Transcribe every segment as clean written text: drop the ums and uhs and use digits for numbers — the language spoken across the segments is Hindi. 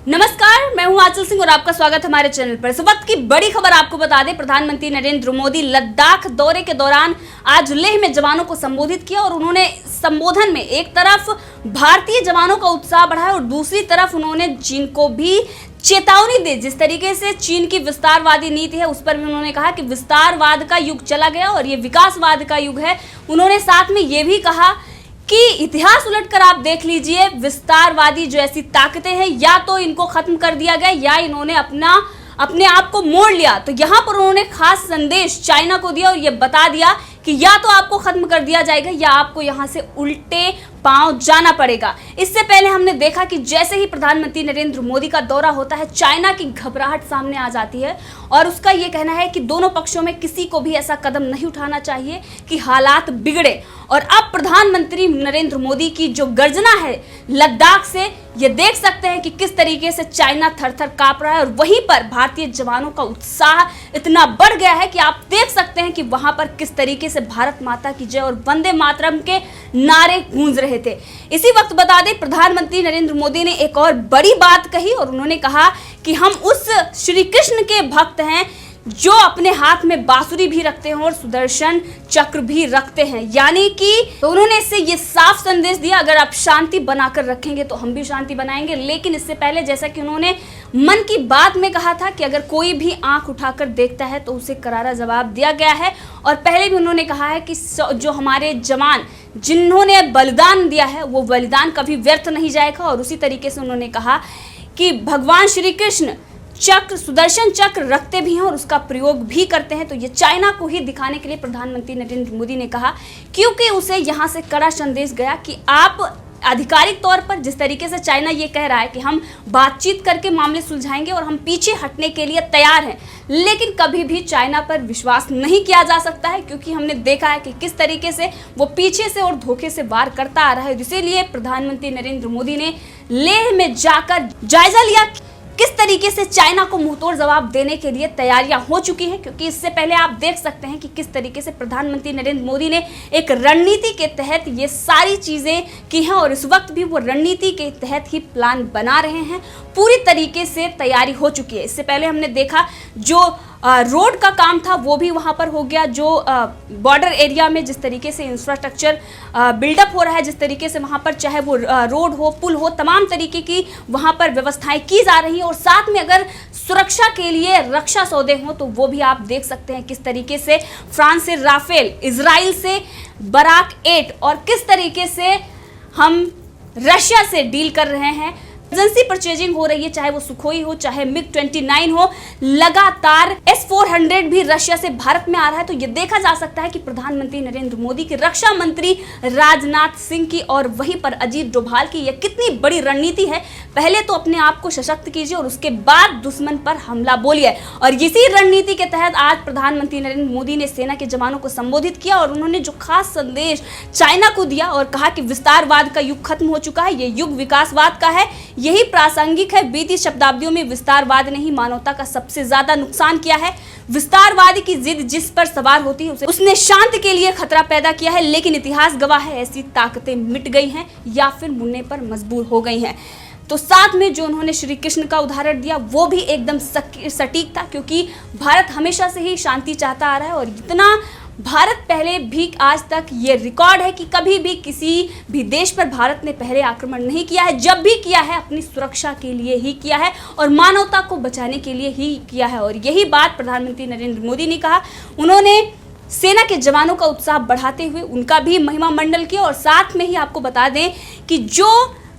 नमस्कार, मैं हूं आंचल सिंह और आपका स्वागत हमारे चैनल पर। इस वक्त की बड़ी खबर आपको बता दें, प्रधानमंत्री नरेंद्र मोदी लद्दाख दौरे के दौरान आज लेह में जवानों को संबोधित किया और उन्होंने संबोधन में एक तरफ भारतीय जवानों का उत्साह बढ़ाया और दूसरी तरफ उन्होंने चीन को भी चेतावनी दी। जिस तरीके से चीन की विस्तारवादी नीति है उस पर भी उन्होंने कहा कि विस्तारवाद का युग चला गया और ये विकासवाद का युग है। उन्होंने साथ में ये भी कहा कि इतिहास उलटकर आप देख लीजिए, विस्तारवादी जो ऐसी ताकतें हैं या तो इनको खत्म कर दिया गया या इन्होंने अपने आप को मोड़ लिया। तो यहाँ पर उन्होंने खास संदेश चाइना को दिया और ये बता दिया कि या तो आपको खत्म कर दिया जाएगा या आपको यहाँ से उल्टे पांव जाना पड़ेगा। इससे पहले हमने देखा कि जैसे ही प्रधानमंत्री नरेंद्र मोदी का दौरा होता है, चाइना की घबराहट सामने आ जाती है और उसका ये कहना है कि दोनों पक्षों में किसी को भी ऐसा कदम नहीं उठाना चाहिए कि हालात बिगड़े। और अब प्रधानमंत्री नरेंद्र मोदी की जो गर्जना है लद्दाख से, ये देख सकते हैं कि किस तरीके से चाइना थर-थर कांप रहा है और वहीं पर भारतीय जवानों का उत्साह इतना बढ़ गया है कि आप देख सकते हैं कि वहां पर किस तरीके से भारत माता की जय और वंदे मातरम के नारे गूंज रहे थे। इसी वक्त बता दें, प्रधानमंत्री नरेंद्र मोदी ने एक और बड़ी बात कही और उन्होंने कहा कि हम उस श्री कृष्ण के भक्त हैं जो अपने हाथ में बांसुरी भी रखते हैं और सुदर्शन चक्र भी रखते हैं। यानी कि तो उन्होंने इससे ये साफ संदेश दिया, अगर आप शांति बनाकर रखेंगे तो हम भी शांति बनाएंगे। लेकिन इससे पहले जैसा कि उन्होंने मन की बात में कहा था कि अगर कोई भी आंख उठाकर देखता है तो उसे करारा जवाब दिया गया है। और पहले भी उन्होंने कहा है कि जो हमारे जवान जिन्होंने बलिदान दिया है वो बलिदान कभी व्यर्थ नहीं जाएगा। और उसी तरीके से उन्होंने कहा कि भगवान श्री कृष्ण चक्र, सुदर्शन चक्र रखते भी हैं और उसका प्रयोग भी करते हैं। तो ये चाइना को ही दिखाने के लिए प्रधानमंत्री नरेंद्र मोदी ने कहा, क्योंकि उसे यहाँ से कड़ा संदेश गया कि आप आधिकारिक तौर पर जिस तरीके से चाइना ये कह रहा है कि हम बातचीत करके मामले सुलझाएंगे और हम पीछे हटने के लिए तैयार हैं, लेकिन कभी भी चाइना पर विश्वास नहीं किया जा सकता है, क्योंकि हमने देखा है कि किस तरीके से वो पीछे से और धोखे से वार करता आ रहा है। इसीलिए प्रधानमंत्री नरेंद्र मोदी ने लेह में जाकर जायजा लिया किस तरीके से चाइना को मुंहतोड़ जवाब देने के लिए तैयारियां हो चुकी हैं। क्योंकि इससे पहले आप देख सकते हैं कि किस तरीके से प्रधानमंत्री नरेंद्र मोदी ने एक रणनीति के तहत ये सारी चीजें की हैं और इस वक्त भी वो रणनीति के तहत ही प्लान बना रहे हैं। पूरी तरीके से तैयारी हो चुकी है। इससे पहले हमने देखा जो रोड का काम था वो भी वहाँ पर हो गया, जो बॉर्डर एरिया में जिस तरीके से इंफ्रास्ट्रक्चर बिल्डअप हो रहा है, जिस तरीके से वहाँ पर चाहे वो रोड हो, पुल हो, तमाम तरीके की वहाँ पर व्यवस्थाएं की जा रही हैं। और साथ में अगर सुरक्षा के लिए रक्षा सौदे हों तो वो भी आप देख सकते हैं किस तरीके से फ्रांस से राफेल, इजराइल से बराक 8 और किस तरीके से हम रशिया से डील कर रहे हैं। एजेंसी परचेजिंग हो रही है, चाहे वो सुखोई हो, चाहे मिग-29 हो। लगातार S-400 भी रशिया से भारत में आ रहा है। तो ये देखा जा सकता है कि प्रधानमंत्री नरेंद्र मोदी की, रक्षा मंत्री राजनाथ सिंह की और वहीं पर अजीत डोभाल की ये कितनी बड़ी रणनीति है। पहले तो अपने आप को सशक्त कीजिए और उसके बाद दुश्मन पर हमला बोलिए। और इसी रणनीति के तहत आज प्रधानमंत्री नरेंद्र मोदी ने सेना के जवानों को संबोधित किया और उन्होंने जो खास संदेश चाइना को दिया और कहा कि विस्तारवाद का युग खत्म हो चुका है, ये युग विकासवाद का है। यही प्रासंगिक है। बीती शताब्दियों में विस्तारवाद ने ही मानवता का सबसे ज्यादा नुकसान किया है। विस्तारवादी की जिद जिस पर सवार होती है उसने शांति के लिए खतरा पैदा किया है। लेकिन इतिहास गवाह है, ऐसी ताकतें मिट गई हैं या फिर मुड़ने पर मजबूर हो गई हैं। तो साथ में जो उन्होंने श्री कृष्ण का उदाहरण दिया वो भी एकदम सटीक था, क्योंकि भारत हमेशा से ही शांति चाहता आ रहा है और इतना भारत पहले भी आज तक ये रिकॉर्ड है कि कभी भी किसी भी देश पर भारत ने पहले आक्रमण नहीं किया है। जब भी किया है अपनी सुरक्षा के लिए ही किया है और मानवता को बचाने के लिए ही किया है। और यही बात प्रधानमंत्री नरेंद्र मोदी ने कहा। उन्होंने सेना के जवानों का उत्साह बढ़ाते हुए उनका भी महिमा मंडल किया और साथ में ही आपको बता दें कि जो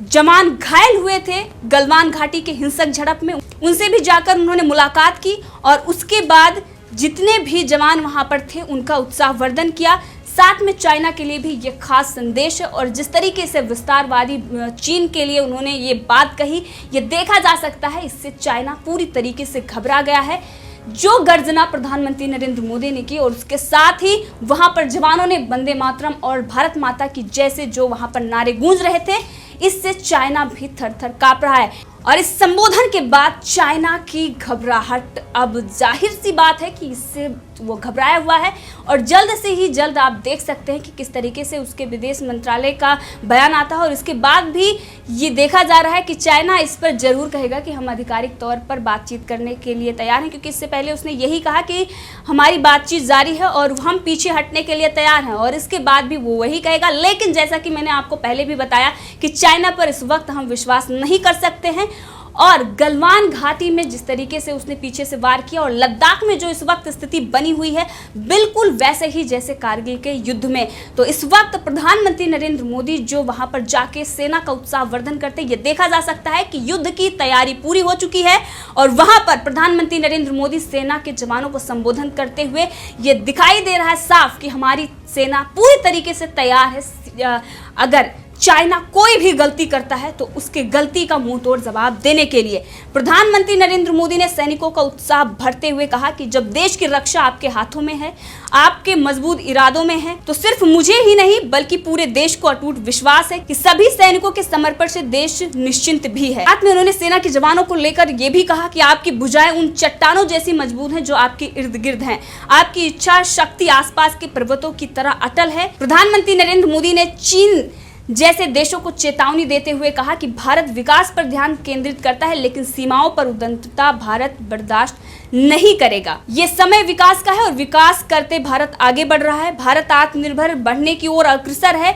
जवान घायल हुए थे गलवान घाटी के हिंसक झड़प में, उनसे भी जाकर उन्होंने मुलाकात की और उसके बाद जितने भी जवान वहां पर थे उनका उत्साहवर्धन किया। साथ में चाइना के लिए भी ये खास संदेश है और जिस तरीके से विस्तारवादी चीन के लिए उन्होंने ये बात कही, ये देखा जा सकता है इससे चाइना पूरी तरीके से घबरा गया है। जो गर्जना प्रधानमंत्री नरेंद्र मोदी ने की और उसके साथ ही वहां पर जवानों ने वंदे मातरम और भारत माता की जय से जो वहां पर नारे गूंज रहे थे, इससे चाइना भी थर-थर कांप रहा है। और इस संबोधन के बाद चाइना की घबराहट अब जाहिर सी बात है कि इससे वक्त वो घबराया हुआ है और जल्द से ही जल्द आप देख सकते हैं कि किस तरीके से उसके विदेश मंत्रालय का बयान आता है। और इसके बाद भी ये देखा जा रहा है कि चाइना इस पर जरूर कहेगा कि हम आधिकारिक तौर पर बातचीत करने के लिए तैयार हैं, क्योंकि इससे पहले उसने यही कहा कि हमारी बातचीत जारी है और हम पीछे हटने के लिए तैयार हैं, और इसके बाद भी वो वही कहेगा। लेकिन जैसा कि मैंने आपको पहले भी बताया कि चाइना पर इस वक्त हम विश्वास नहीं कर सकते हैं, और गलवान घाटी में जिस तरीके से उसने पीछे से वार किया और लद्दाख में जो इस वक्त स्थिति बनी हुई है बिल्कुल वैसे ही जैसे कारगिल के युद्ध में। तो इस वक्त प्रधानमंत्री नरेंद्र मोदी जो वहां पर जाके सेना का उत्साहवर्धन करते, ये देखा जा सकता है कि युद्ध की तैयारी पूरी हो चुकी है और वहां पर प्रधानमंत्री नरेंद्र मोदी सेना के जवानों को संबोधन करते हुए ये दिखाई दे रहा है साफ कि हमारी सेना पूरी तरीके से तैयार है। अगर चाइना कोई भी गलती करता है तो उसके गलती का मुंह तोड़ जवाब देने के लिए प्रधानमंत्री नरेंद्र मोदी ने सैनिकों का उत्साह भरते हुए कहा कि जब देश की रक्षा आपके हाथों में है, आपके मजबूत इरादों में है, तो सिर्फ मुझे ही नहीं बल्कि पूरे देश को अटूट विश्वास है कि सभी सैनिकों के समर्पण से देश निश्चिंत भी है। साथ में उन्होंने सेना के जवानों को लेकर यह भी कहा कि आपकी भुजाएं उन चट्टानों जैसी मजबूत हैं जो आपके इर्द गिर्द हैं। आपकी इच्छा शक्ति आसपास के पर्वतों की तरह अटल है। प्रधानमंत्री नरेंद्र मोदी ने चीन जैसे देशों को चेतावनी देते हुए कहा कि भारत विकास पर ध्यान केंद्रित करता है, लेकिन सीमाओं पर उद्दंडता भारत बर्दाश्त नहीं करेगा। ये समय विकास का है और विकास करते भारत आगे बढ़ रहा है। भारत आत्मनिर्भर बढ़ने की ओर अग्रसर है।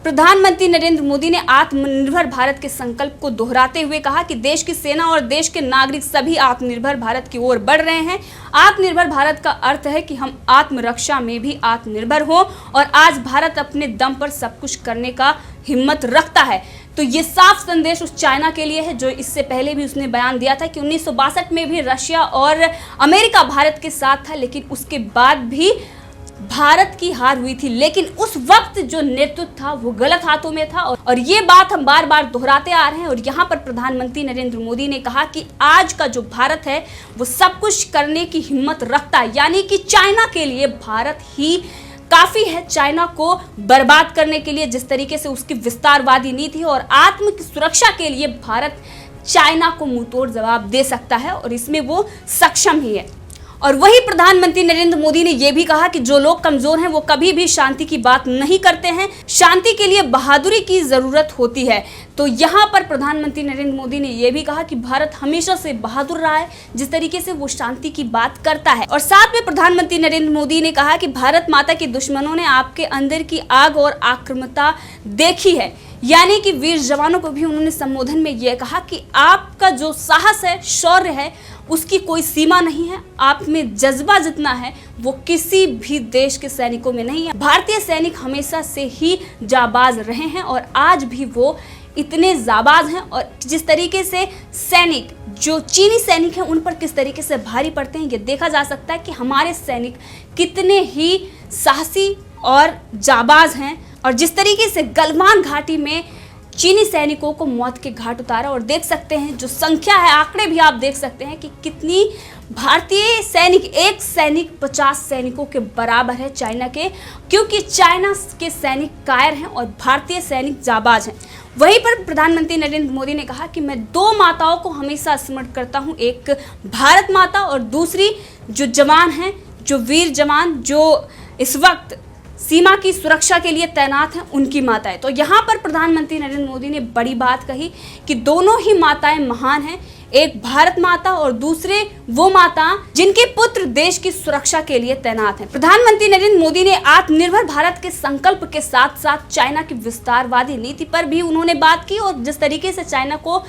प्रधानमंत्री नरेंद्र मोदी ने आत्मनिर्भर भारत के संकल्प को दोहराते हुए कहा कि देश की सेना और देश के नागरिक सभी आत्मनिर्भर भारत की ओर बढ़ रहे हैं। आत्मनिर्भर भारत का अर्थ है कि हम आत्मरक्षा में भी आत्मनिर्भर हों, और आज भारत अपने दम पर सब कुछ करने का हिम्मत रखता है। तो ये साफ संदेश उस चाइना के लिए है जो इससे पहले भी उसने बयान दिया था कि 1962 में भी रशिया और अमेरिका भारत के साथ था, लेकिन उसके बाद भी भारत की हार हुई थी। लेकिन उस वक्त जो नेतृत्व था वो गलत हाथों में था, और ये बात हम बार बार दोहराते आ रहे हैं। और यहाँ पर प्रधानमंत्री नरेंद्र मोदी ने कहा कि आज का जो भारत है वो सब कुछ करने की हिम्मत रखता है, यानी कि चाइना के लिए भारत ही काफी है चाइना को बर्बाद करने के लिए। जिस तरीके से उसकी विस्तारवादी नीति और आत्म की सुरक्षा के लिए भारत चाइना को मुंहतोड़ जवाब दे सकता है, और इसमें वो सक्षम ही है। और वही प्रधानमंत्री नरेंद्र मोदी ने यह भी कहा कि जो लोग कमजोर हैं वो कभी भी शांति की बात नहीं करते हैं, शांति के लिए बहादुरी की जरूरत होती है। तो यहाँ पर प्रधानमंत्री नरेंद्र मोदी ने यह भी कहा कि भारत हमेशा से बहादुर रहा है जिस तरीके से वो शांति की बात करता है। और साथ में प्रधानमंत्री नरेंद्र मोदी ने कहा कि भारत माता के दुश्मनों ने आपके अंदर की आग और आक्रामकता देखी है, यानी कि वीर जवानों को भी उन्होंने संबोधन में यह कहा कि आपका जो साहस है, शौर्य है, उसकी कोई सीमा नहीं है। आप में जज्बा जितना है वो किसी भी देश के सैनिकों में नहीं है। भारतीय सैनिक हमेशा से ही जाबाज रहे हैं और आज भी वो इतने जाबाज हैं, और जिस तरीके से सैनिक जो चीनी सैनिक हैं उन पर किस तरीके से भारी पड़ते हैं, ये देखा जा सकता है कि हमारे सैनिक कितने ही साहसी और जाबाज हैं। और जिस तरीके से गलवान घाटी में चीनी सैनिकों को मौत के घाट उतारा, और देख सकते हैं जो संख्या है, आंकड़े भी आप देख सकते हैं कि कितनी भारतीय सैनिक, एक सैनिक 50 सैनिकों के बराबर है चाइना के, क्योंकि चाइना के सैनिक कायर हैं और भारतीय सैनिक जाबाज हैं। वहीं पर प्रधानमंत्री नरेंद्र मोदी ने कहा कि मैं दो माताओं को हमेशा स्मरण करता हूं, एक भारत माता और दूसरी जो जवान हैं, जो वीर जवान जो इस वक्त सीमा की सुरक्षा के लिए तैनात हैं, उनकी माताएं। तो यहाँ पर प्रधानमंत्री नरेंद्र मोदी ने बड़ी बात कही कि दोनों ही माताएं महान हैं, एक भारत माता और दूसरे वो माता जिनके पुत्र देश की सुरक्षा के लिए तैनात हैं। प्रधानमंत्री नरेंद्र मोदी ने आत्मनिर्भर भारत के संकल्प के साथ साथ चाइना की विस्तारवादी नीति पर भी उन्होंने बात की, और जिस तरीके से चाइना को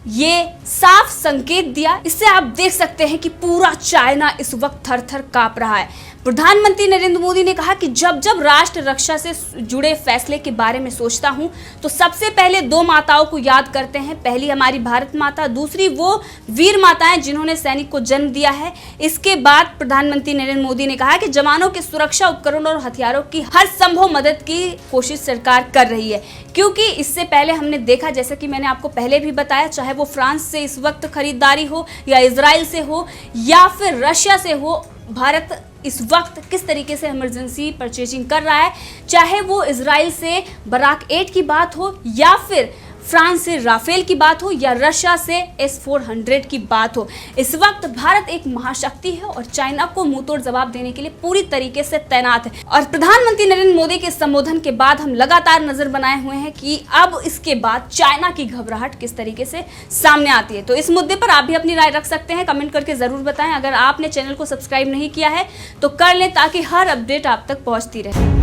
ये साफ संकेत दिया, इससे आप देख सकते हैं कि पूरा चाइना इस वक्त थर थर कांप रहा है। प्रधानमंत्री नरेंद्र मोदी ने कहा कि जब जब राष्ट्र रक्षा से जुड़े फैसले के बारे में सोचता हूं तो सबसे पहले दो माताओं को याद करते हैं, पहली हमारी भारत माता, दूसरी वो वीर माताएं जिन्होंने सैनिक को जन्म दिया है। इसके बाद प्रधानमंत्री नरेंद्र मोदी ने कहा कि जवानों के सुरक्षा उपकरणों और हथियारों की हर संभव मदद की कोशिश सरकार कर रही है, क्योंकि इससे पहले हमने देखा, जैसे कि मैंने आपको पहले भी बताया, चाहे वो फ्रांस से इस वक्त खरीदारी हो या इजराइल से हो या फिर रशिया से हो, भारत इस वक्त किस तरीके से इमरजेंसी परचेजिंग कर रहा है, चाहे वो इजराइल से बराक 8 की बात हो या फिर फ्रांस से राफेल की बात हो या रशिया से S-400 की बात हो, इस वक्त भारत एक महाशक्ति है और चाइना को मुंहतोड़ जवाब देने के लिए पूरी तरीके से तैनात है। और प्रधानमंत्री नरेंद्र मोदी के संबोधन के बाद हम लगातार नजर बनाए हुए हैं कि अब इसके बाद चाइना की घबराहट किस तरीके से सामने आती है। तो इस मुद्दे पर आप भी अपनी राय रख सकते हैं, कमेंट करके जरूर बताएं। अगर आपने चैनल को सब्सक्राइब नहीं किया है तो कर लें ताकि हर अपडेट आप तक पहुंचती रहे।